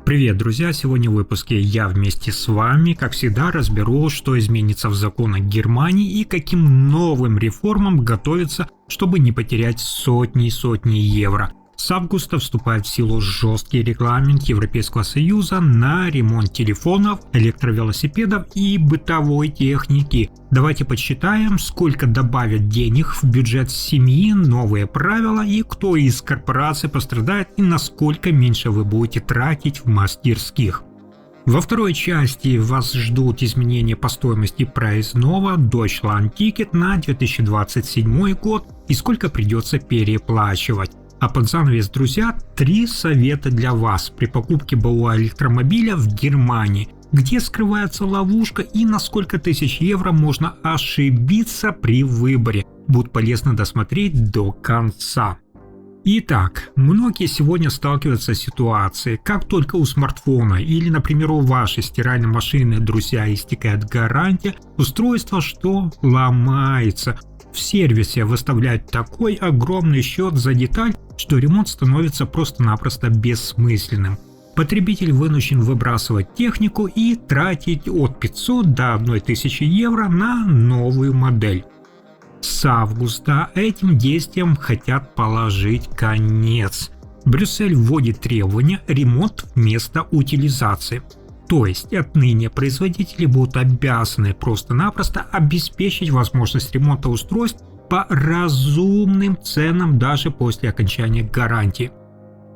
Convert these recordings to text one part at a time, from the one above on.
Привет, друзья! Сегодня в выпуске я вместе с вами, как всегда, разберу, что изменится в законах Германии и каким новым реформам готовится, чтобы не потерять сотни и сотни евро. С августа вступает в силу жесткий регламент Европейского Союза на ремонт телефонов, электровелосипедов и бытовой техники. Давайте подсчитаем, сколько добавят денег в бюджет семьи новые правила и кто из корпораций пострадает и насколько меньше вы будете тратить в мастерских. Во второй части вас ждут изменения по стоимости проездного Deutschland Ticket на 2027 год и сколько придется переплачивать. А под занавес, друзья, 3 совета для вас при покупке БУ электромобиля в Германии, где скрывается ловушка и на сколько тысяч евро можно ошибиться при выборе. Будет полезно досмотреть до конца. Итак, многие сегодня сталкиваются с ситуацией, как только у смартфона или, например, у вашей стиральной машины, друзья, истекает гарантия, устройство что ломается. В сервисе выставляют такой огромный счет за деталь, что ремонт становится просто-напросто бессмысленным. Потребитель вынужден выбрасывать технику и тратить от 500 до 1000 евро на новую модель. С августа этим действиям хотят положить конец. Брюссель вводит требования ремонт вместо утилизации. То есть отныне производители будут обязаны просто-напросто обеспечить возможность ремонта устройств по разумным ценам даже после окончания гарантии.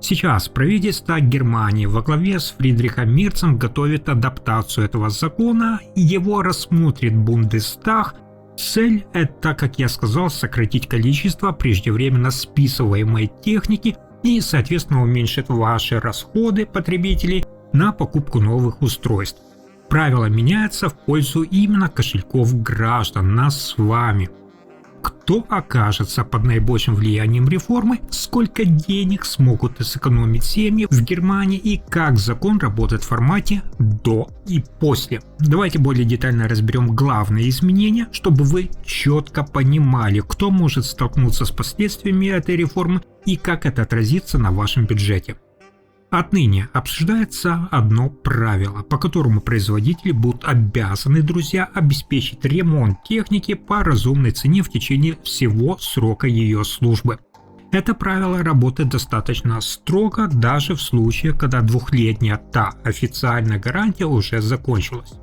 Сейчас правительство Германии во главе с Фридрихом Мерцем готовит адаптацию этого закона, его рассмотрит Бундестаг. Цель – это, как я сказал, сократить количество преждевременно списываемой техники и, соответственно, уменьшит ваши расходы потребителей на покупку новых устройств. Правила меняются в пользу именно кошельков граждан, нас с вами. Кто окажется под наибольшим влиянием реформы, сколько денег смогут сэкономить семьи в Германии и как закон работает в формате до и после. Давайте более детально разберем главные изменения, чтобы вы четко понимали, кто может столкнуться с последствиями этой реформы и как это отразится на вашем бюджете. Отныне обсуждается одно правило, по которому производители будут обязаны, друзья, обеспечить ремонт техники по разумной цене в течение всего срока ее службы. Это правило работает достаточно строго даже в случае, когда двухлетняя официальная гарантия уже закончилась.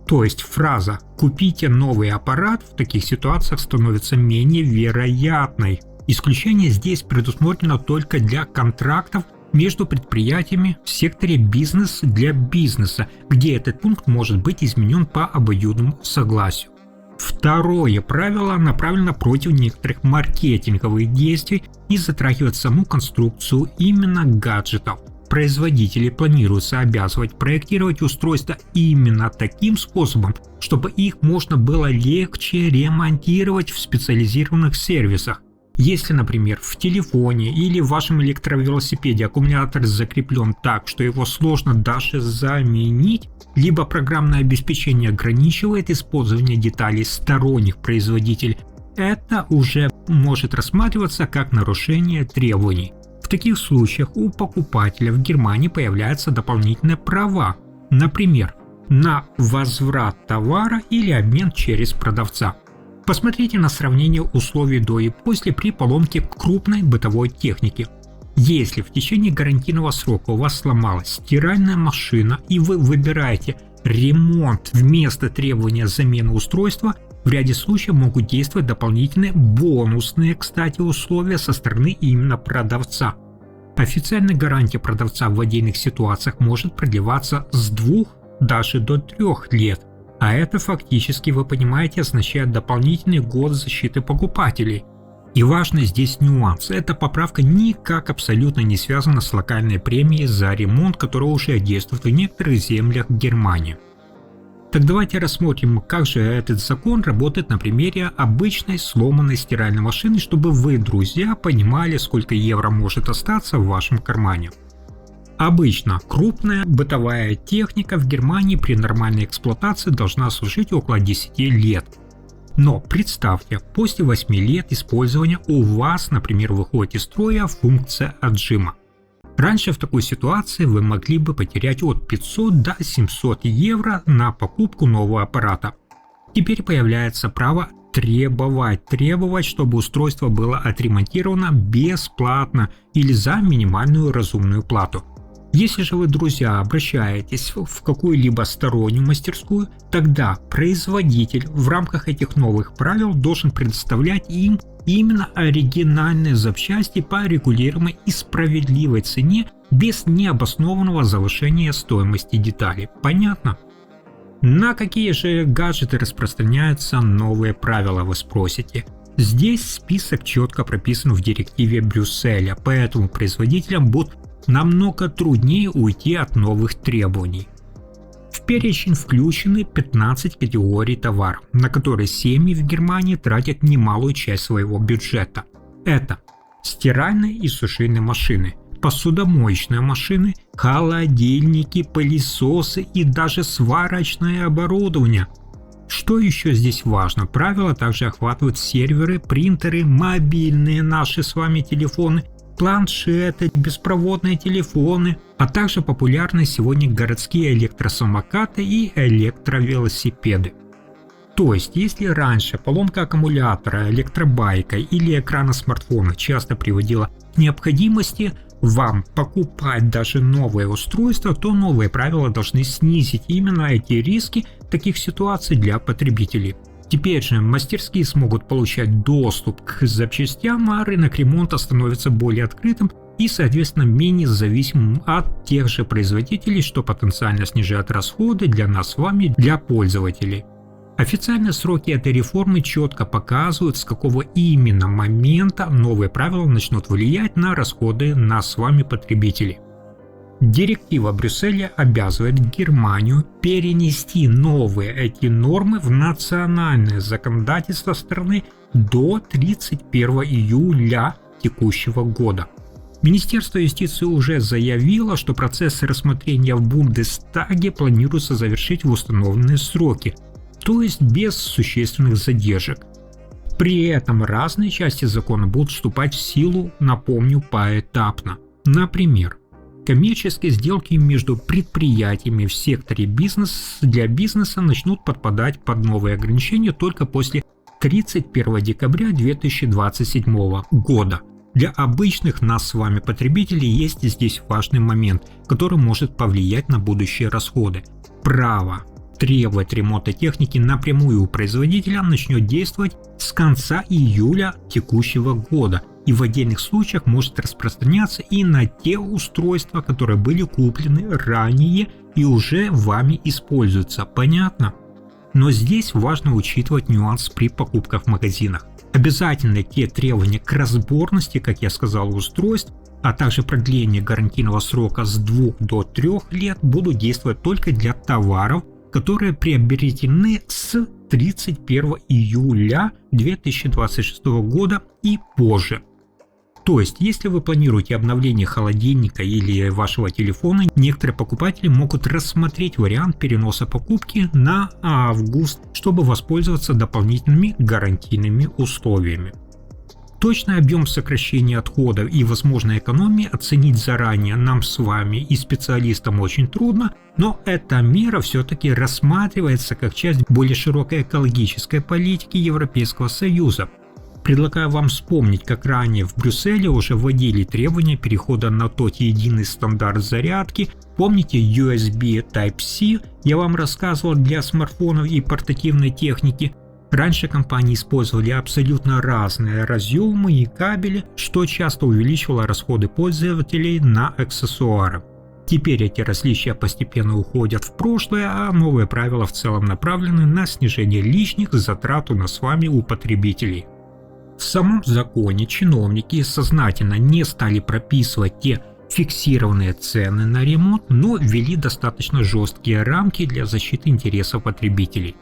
То есть фраза «купите новый аппарат» в таких ситуациях становится менее вероятной. Исключение здесь предусмотрено только для контрактов между предприятиями в секторе бизнес для бизнеса, где этот пункт может быть изменен по обоюдному согласию. Второе правило направлено против некоторых маркетинговых действий и затрагивает саму конструкцию именно гаджетов. Производители планируется обязывать проектировать устройства именно таким способом, чтобы их можно было легче ремонтировать в специализированных сервисах. Если, например, в телефоне или в вашем электровелосипеде аккумулятор закреплен так, что его сложно даже заменить, либо программное обеспечение ограничивает использование деталей сторонних производителей, это уже может рассматриваться как нарушение требований. В таких случаях у покупателя в Германии появляются дополнительные права, например, на возврат товара или обмен через продавца. Посмотрите на сравнение условий до и после при поломке крупной бытовой техники. Если в течение гарантийного срока у вас сломалась стиральная машина и вы выбираете ремонт вместо требования замены устройства, в ряде случаев могут действовать дополнительные бонусные, кстати, условия со стороны именно продавца. Официальная гарантия продавца в отдельных ситуациях может продлеваться с 2 даже до 3 лет. А это фактически, вы понимаете, означает дополнительный год защиты покупателей. И важный здесь нюанс. Эта поправка никак абсолютно не связана с локальной премией за ремонт, которая уже действует в некоторых землях Германии. Так давайте рассмотрим, как же этот закон работает на примере обычной сломанной стиральной машины, чтобы вы, друзья, понимали, сколько евро может остаться в вашем кармане. Обычно крупная бытовая техника в Германии при нормальной эксплуатации должна служить около 10 лет. Но представьте, после 8 лет использования у вас, например, выходит из строя функция отжима. Раньше в такой ситуации вы могли бы потерять от 500 до 700 евро на покупку нового аппарата. Теперь появляется право требовать, чтобы устройство было отремонтировано бесплатно или за минимальную разумную плату. Если же вы, друзья, обращаетесь в какую-либо стороннюю мастерскую, тогда производитель в рамках этих новых правил должен предоставлять им именно оригинальные запчасти по регулируемой и справедливой цене без необоснованного завышения стоимости деталей. Понятно? На какие же гаджеты распространяются новые правила, вы спросите? Здесь список четко прописан в директиве Брюсселя, поэтому производителям будет намного труднее уйти от новых требований. В перечень включены 15 категорий товаров, на которые семьи в Германии тратят немалую часть своего бюджета. Это стиральные и сушильные машины, посудомоечные машины, холодильники, пылесосы и даже сварочное оборудование. Что еще здесь важно? Правила также охватывают серверы, принтеры, мобильные наши с вами телефоны, планшеты, беспроводные телефоны, а также популярные сегодня городские электросамокаты и электровелосипеды. То есть, если раньше поломка аккумулятора, электробайка или экрана смартфона часто приводила к необходимости вам покупать даже новое устройство, то новые правила должны снизить именно эти риски таких ситуаций для потребителей. Теперь же мастерские смогут получать доступ к запчастям, а рынок ремонта становится более открытым и, соответственно, менее зависимым от тех же производителей, что потенциально снижает расходы для нас с вами, для пользователей. Официальные сроки этой реформы четко показывают, с какого именно момента новые правила начнут влиять на расходы нас с вами потребителей. Директива Брюсселя обязывает Германию перенести новые эти нормы в национальное законодательство страны до 31 июля текущего года. Министерство юстиции уже заявило, что процесс рассмотрения в Бундестаге планируется завершить в установленные сроки, то есть без существенных задержек. При этом разные части закона будут вступать в силу, напомню, поэтапно. Например, коммерческие сделки между предприятиями в секторе для бизнеса начнут подпадать под новые ограничения только после 31 декабря 2027 года. Для обычных нас с вами потребителей есть здесь важный момент, который может повлиять на будущие расходы. Право требовать ремонта техники напрямую у производителя начнет действовать с конца июля текущего года и в отдельных случаях может распространяться и на те устройства, которые были куплены ранее и уже вами используются. Понятно? Но здесь важно учитывать нюанс при покупках в магазинах. Обязательно те требования к разборности, как я сказал, устройств, а также продление гарантийного срока с 2 до 3 лет будут действовать только для товаров, которые приобретены с 31 июля 2026 года и позже. То есть, если вы планируете обновление холодильника или вашего телефона, некоторые покупатели могут рассмотреть вариант переноса покупки на август, чтобы воспользоваться дополнительными гарантийными условиями. Точный объем сокращения отходов и возможной экономии оценить заранее нам с вами и специалистам очень трудно, но эта мера все-таки рассматривается как часть более широкой экологической политики Европейского Союза. Предлагаю вам вспомнить, как ранее в Брюсселе уже вводили требования перехода на тот единый стандарт зарядки. Помните USB Type-C, я вам рассказывал, для смартфонов и портативной техники. Раньше компании использовали абсолютно разные разъемы и кабели, что часто увеличивало расходы пользователей на аксессуары. Теперь эти различия постепенно уходят в прошлое, а новые правила в целом направлены на снижение лишних затрат у нас с вами у потребителей. В самом законе чиновники сознательно не стали прописывать те фиксированные цены на ремонт, но ввели достаточно жесткие рамки для защиты интересов потребителей.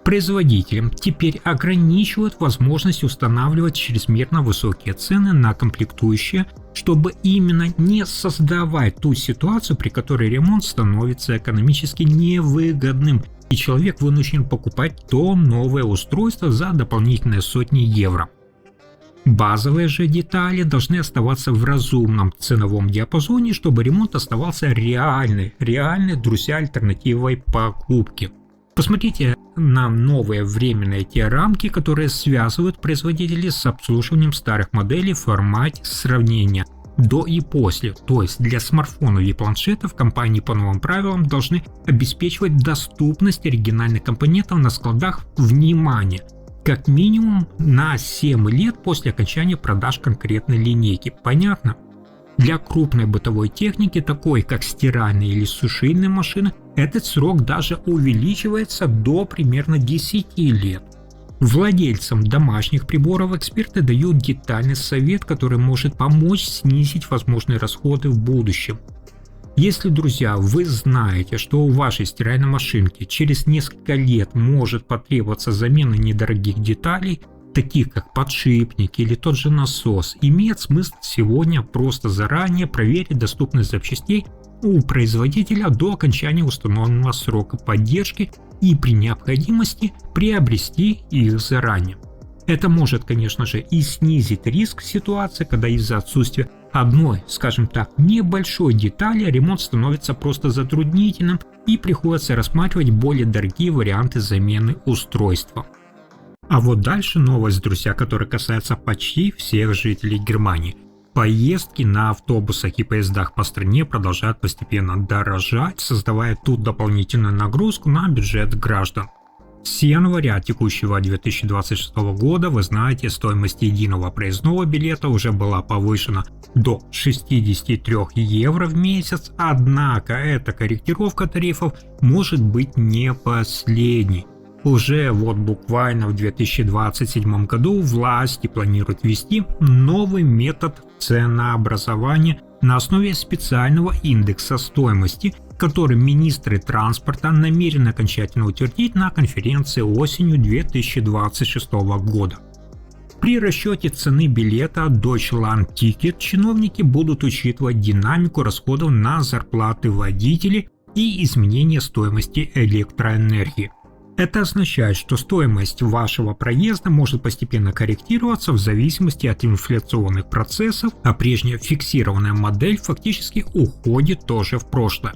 Производителям теперь ограничивают возможность устанавливать чрезмерно высокие цены на комплектующие, чтобы именно не создавать ту ситуацию, при которой ремонт становится экономически невыгодным, и человек вынужден покупать то новое устройство за дополнительные сотни евро. Базовые же детали должны оставаться в разумном ценовом диапазоне, чтобы ремонт оставался реальной, друзья, альтернативой покупки. Посмотрите на новые временные те рамки, которые связывают производителей с обслуживанием старых моделей в формате сравнения до и после. То есть для смартфонов и планшетов компании по новым правилам должны обеспечивать доступность оригинальных компонентов на складах, внимание, как минимум на 7 лет после окончания продаж конкретной линейки. Понятно? Для крупной бытовой техники, такой как стиральные или сушильные машины, этот срок даже увеличивается до примерно 10 лет. Владельцам домашних приборов эксперты дают детальный совет, который может помочь снизить возможные расходы в будущем. Если, друзья, вы знаете, что у вашей стиральной машинки через несколько лет может потребоваться замена недорогих деталей, таких как подшипники или тот же насос, имеет смысл сегодня просто заранее проверить доступность запчастей у производителя до окончания установленного срока поддержки и при необходимости приобрести их заранее. Это может, конечно же, и снизить риск ситуации, когда из-за отсутствия одной, скажем так, небольшой детали ремонт становится просто затруднительным и приходится рассматривать более дорогие варианты замены устройства. А вот дальше новость, друзья, которая касается почти всех жителей Германии. Поездки на автобусах и поездах по стране продолжают постепенно дорожать, создавая тут дополнительную нагрузку на бюджет граждан. С января текущего 2026 года, вы знаете, стоимость единого проездного билета уже была повышена до 63 евро в месяц, однако эта корректировка тарифов может быть не последней. Уже вот буквально в 2027 году власти планируют ввести новый метод ценообразования на основе специального индекса стоимости, который министры транспорта намерены окончательно утвердить на конференции осенью 2026 года. При расчете цены билета Deutschland Ticket чиновники будут учитывать динамику расходов на зарплаты водителей и изменение стоимости электроэнергии. Это означает, что стоимость вашего проезда может постепенно корректироваться в зависимости от инфляционных процессов, а прежняя фиксированная модель фактически уходит тоже в прошлое.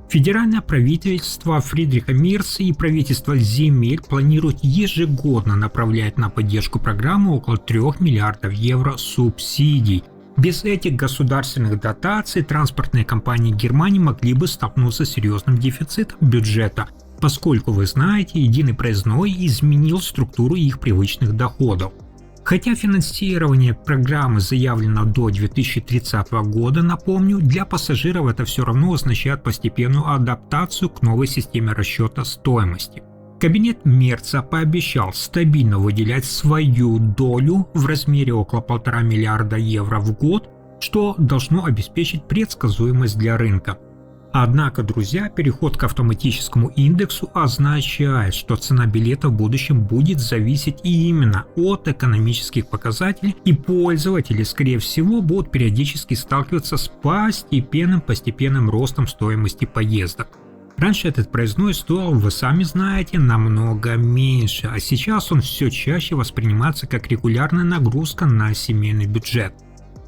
Федеральное правительство Фридриха Мерца и правительство земель планируют ежегодно направлять на поддержку программы около 3 миллиардов евро субсидий. Без этих государственных дотаций транспортные компании Германии могли бы столкнуться с серьезным дефицитом бюджета, поскольку, вы знаете, единый проездной изменил структуру их привычных доходов. Хотя финансирование программы заявлено до 2030 года, напомню, для пассажиров это все равно означает постепенную адаптацию к новой системе расчета стоимости. Кабинет Мерца пообещал стабильно выделять свою долю в размере около 1,5 миллиарда евро в год, что должно обеспечить предсказуемость для рынка. Однако, друзья, переход к автоматическому индексу означает, что цена билета в будущем будет зависеть именно от экономических показателей, и пользователи, скорее всего, будут периодически сталкиваться с постепенным ростом стоимости поездок. Раньше этот проездной стоил, вы сами знаете, намного меньше, а сейчас он все чаще воспринимается как регулярная нагрузка на семейный бюджет.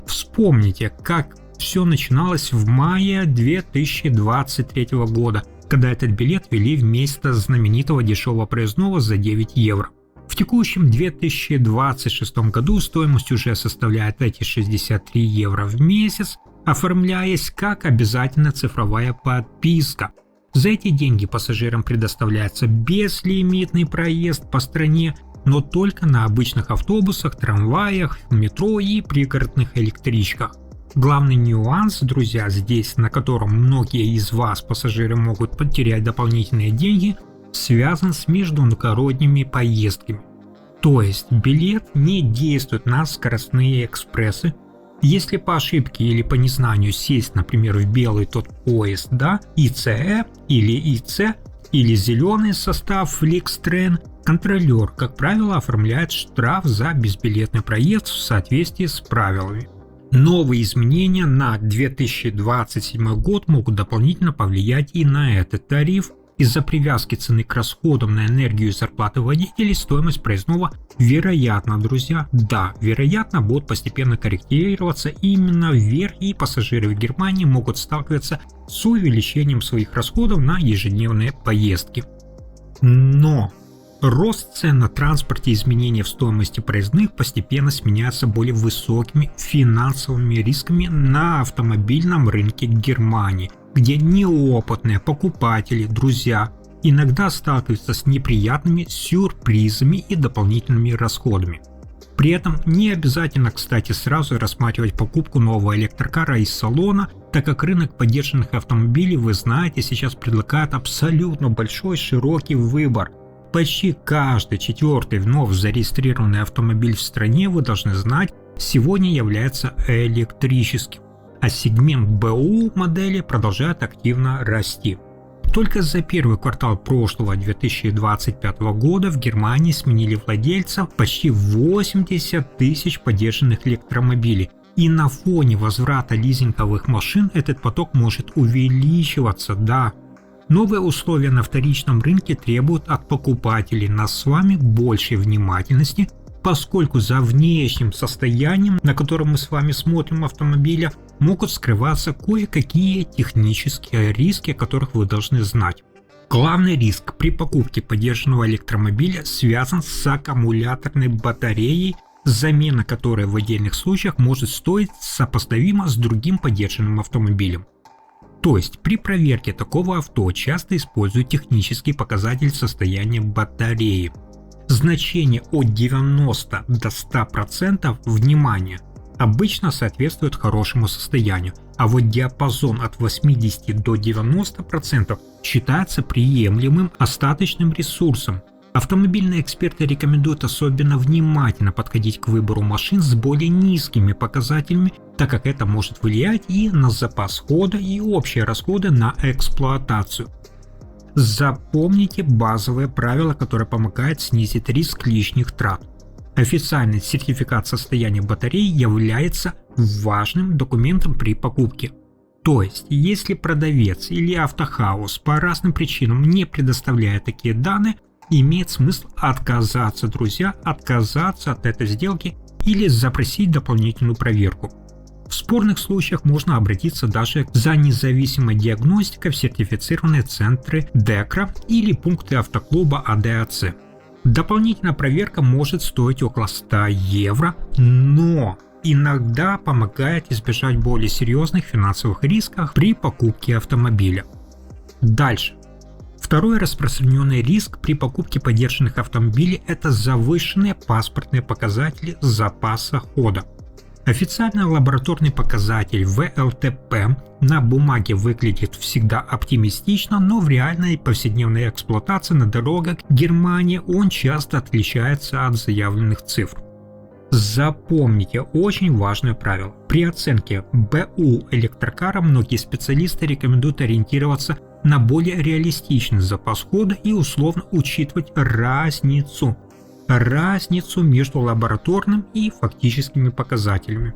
Вспомните, как все начиналось в мае 2023 года, когда этот билет ввели вместо знаменитого дешевого проездного за 9 евро. В текущем 2026 году стоимость уже составляет эти 63 евро в месяц, оформляясь как обязательно цифровая подписка. За эти деньги пассажирам предоставляется безлимитный проезд по стране, но только на обычных автобусах, трамваях, метро и пригородных электричках. Главный нюанс, друзья, здесь, на котором многие из вас, пассажиры, могут потерять дополнительные деньги, связан с международными поездками. То есть билет не действует на скоростные экспрессы. Если по ошибке или по незнанию сесть, например, в белый тот поезд, ИЦЭ или ИЦ, или зеленый состав Flixtrain, контролер, как правило, оформляет штраф за безбилетный проезд в соответствии с правилами. Новые изменения на 2027 год могут дополнительно повлиять и на этот тариф. Из-за привязки цены к расходам на энергию и зарплаты водителей стоимость проездного вероятно, друзья, да, вероятно будет постепенно корректироваться именно вверх, и пассажиры в Германии могут сталкиваться с увеличением своих расходов на ежедневные поездки. Но рост цен на транспорте и изменения в стоимости проездных постепенно сменяются более высокими финансовыми рисками на автомобильном рынке Германии, где неопытные покупатели, друзья, иногда сталкиваются с неприятными сюрпризами и дополнительными расходами. При этом не обязательно, кстати, сразу рассматривать покупку нового электрокара из салона, так как рынок подержанных автомобилей, вы знаете, сейчас предлагает абсолютно большой широкий выбор. Почти каждый четвертый вновь зарегистрированный автомобиль в стране, вы должны знать, сегодня является электрическим, а сегмент БУ модели продолжает активно расти. Только за первый квартал прошлого 2025 года в Германии сменили владельцев почти 80 тысяч подержанных электромобилей, и на фоне возврата лизинговых машин этот поток может увеличиваться, да. Новые условия на вторичном рынке требуют от покупателей нас с вами большей внимательности, поскольку за внешним состоянием, на котором мы с вами смотрим автомобиля, могут скрываться кое-какие технические риски, о которых вы должны знать. Главный риск при покупке подержанного электромобиля связан с аккумуляторной батареей, замена которой в отдельных случаях может стоить сопоставимо с другим подержанным автомобилем. То есть при проверке такого авто часто используют технический показатель состояния батареи. Значение от 90 до 100% внимания обычно соответствует хорошему состоянию, а вот диапазон от 80 до 90% считается приемлемым остаточным ресурсом. Автомобильные эксперты рекомендуют особенно внимательно подходить к выбору машин с более низкими показателями, так как это может влиять и на запас хода, и общие расходы на эксплуатацию. Запомните базовые правила, которые помогают снизить риск лишних трат. Официальный сертификат состояния батареи является важным документом при покупке. То есть, если продавец или автохаус по разным причинам не предоставляет такие данные, имеет смысл отказаться, друзья, отказаться от этой сделки или запросить дополнительную проверку. В спорных случаях можно обратиться даже за независимой диагностикой в сертифицированные центры ДЭКРА или пункты автоклуба АДАЦ. Дополнительная проверка может стоить около 100 евро, но иногда помогает избежать более серьезных финансовых рисков при покупке автомобиля. Дальше. Второй распространенный риск при покупке подержанных автомобилей – это завышенные паспортные показатели запаса хода. Официальный лабораторный показатель ВЛТП на бумаге выглядит всегда оптимистично, но в реальной повседневной эксплуатации на дорогах Германии он часто отличается от заявленных цифр. Запомните очень важное правило. При оценке БУ электрокара многие специалисты рекомендуют ориентироваться на более реалистичный запас хода и условно учитывать разницу между лабораторным и фактическими показателями.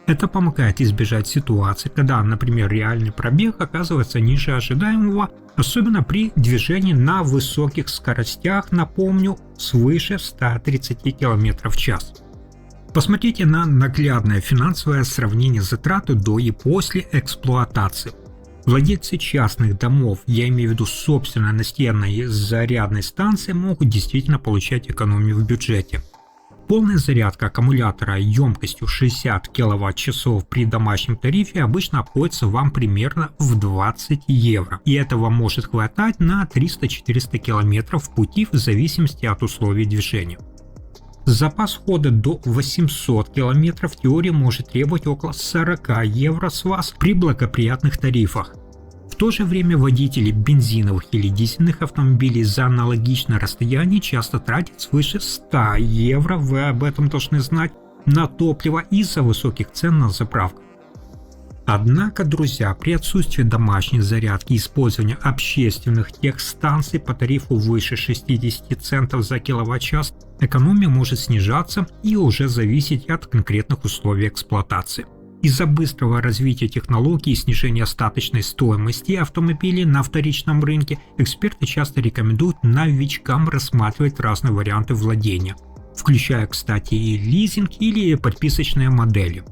Это помогает избежать ситуации, когда, например, реальный пробег оказывается ниже ожидаемого, особенно при движении на высоких скоростях, напомню, свыше 130 км в час. Посмотрите на наглядное финансовое сравнение затрат до и после эксплуатации. Владельцы частных домов, я имею в виду собственной настенной зарядной станции, могут действительно получать экономию в бюджете. Полная зарядка аккумулятора емкостью 60 кВт-часов при домашнем тарифе обычно обходится вам примерно в 20 евро. И этого может хватать на 300-400 км в пути в зависимости от условий движения. Запас хода до 800 км в теории может требовать около 40 евро с вас при благоприятных тарифах. В то же время водители бензиновых или дизельных автомобилей за аналогичное расстояние часто тратят свыше 100 евро, вы об этом должны знать, на топливо из-за высоких цен на заправках. Однако, друзья, при отсутствии домашней зарядки и использования общественных техстанций по тарифу выше 60 центов за киловатт-час, экономия может снижаться и уже зависеть от конкретных условий эксплуатации. Из-за быстрого развития технологий и снижения остаточной стоимости автомобилей на вторичном рынке, эксперты часто рекомендуют новичкам рассматривать разные варианты владения, включая, кстати, и лизинг или подписочные модели.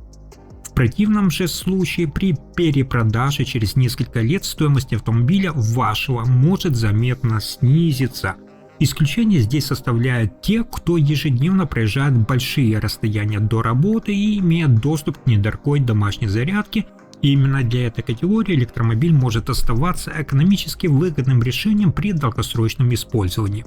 В противном же случае при перепродаже через несколько лет стоимость автомобиля вашего может заметно снизиться. Исключение здесь составляют те, кто ежедневно проезжает большие расстояния до работы и имеет доступ к недорогой домашней зарядке. И именно для этой категории электромобиль может оставаться экономически выгодным решением при долгосрочном использовании.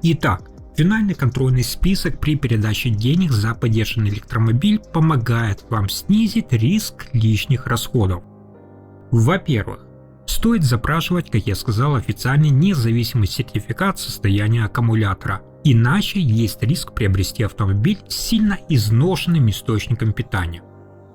Итак, финальный контрольный список при передаче денег за подержанный электромобиль помогает вам снизить риск лишних расходов. Во-первых, стоит запрашивать, как я сказал, официальный независимый сертификат состояния аккумулятора, иначе есть риск приобрести автомобиль с сильно изношенным источником питания.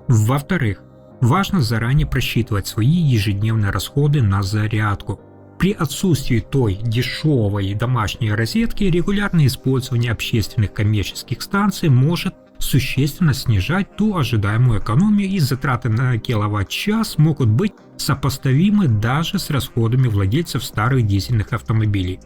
Во-вторых, важно заранее просчитывать свои ежедневные расходы на зарядку. При отсутствии той дешевой домашней розетки регулярное использование общественных коммерческих станций может существенно снижать ту ожидаемую экономию, и затраты на киловатт-час могут быть сопоставимы даже с расходами владельцев старых дизельных автомобилей.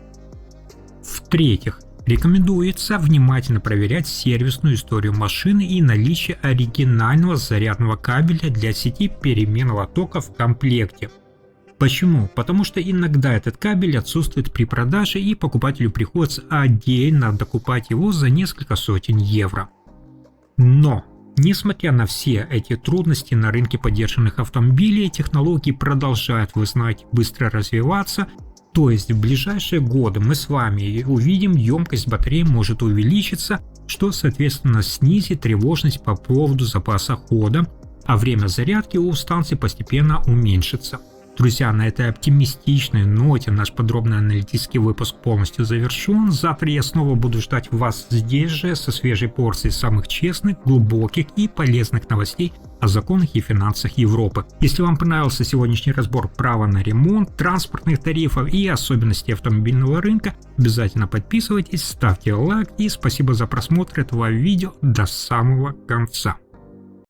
В-третьих, рекомендуется внимательно проверять сервисную историю машины и наличие оригинального зарядного кабеля для сети переменного тока в комплекте. Почему? Потому что иногда этот кабель отсутствует при продаже, и покупателю приходится отдельно докупать его за несколько сотен евро. Но, несмотря на все эти трудности на рынке подержанных автомобилей, технологии продолжают, вы знаете, быстро развиваться. То есть в ближайшие годы мы с вами увидим, емкость батареи может увеличиться, что соответственно снизит тревожность по поводу запаса хода, а время зарядки у станций постепенно уменьшится. Друзья, на этой оптимистичной ноте наш подробный аналитический выпуск полностью завершен. Завтра я снова буду ждать вас здесь же со свежей порцией самых честных, глубоких и полезных новостей о законах и финансах Европы. Если вам понравился сегодняшний разбор права на ремонт, транспортных тарифов и особенностей автомобильного рынка, обязательно подписывайтесь, ставьте лайк и спасибо за просмотр этого видео до самого конца.